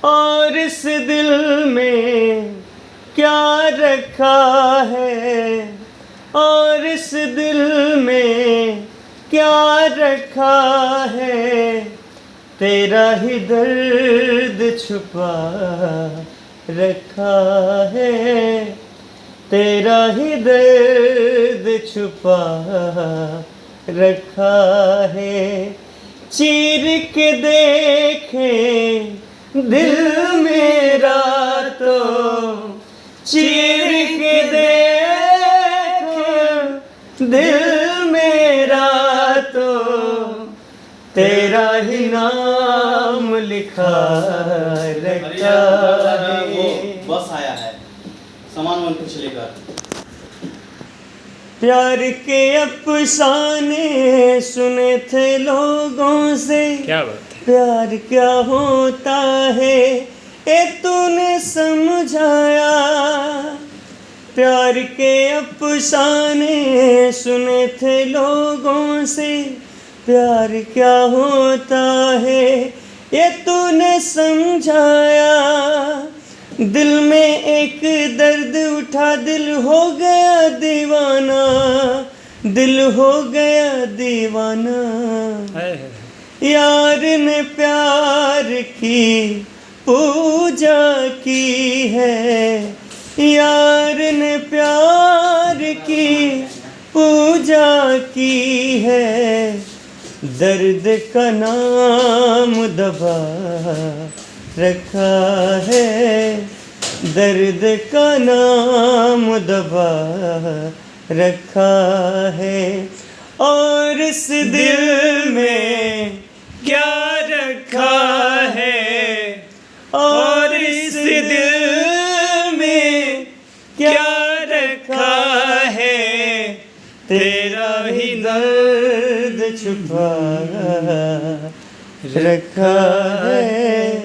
और इस दिल में क्या रखा है, और इस दिल में क्या रखा है, तेरा ही दर्द छुपा रखा है, तेरा ही दर्द छुपा रखा है। चीर के देखे दिल मेरा तो, चीर के देखे दिल मेरा तो, तेरा ही नाम लिखा रखा है। बस आया है सामान वान कुछ लेकर। प्यार के अफसाने सुने थे लोगों से, क्या बात है। प्यार क्या होता है ये तूने समझाया। प्यार के अफसाने सुने थे लोगों से, प्यार क्या होता है ये तूने समझाया। दिल में एक दर्द उठा, दिल हो गया दीवाना, दिल हो गया दीवाना। यार ने प्यार की पूजा की है, यार ने प्यार की पूजा की है। दर्द का नाम दबा रखा है, दर्द का नाम दबा रखा है। और इस दिल में क्या रखा है, और इस दिल में क्या रखा है, तेरा ही दर्द छुपा रखा है।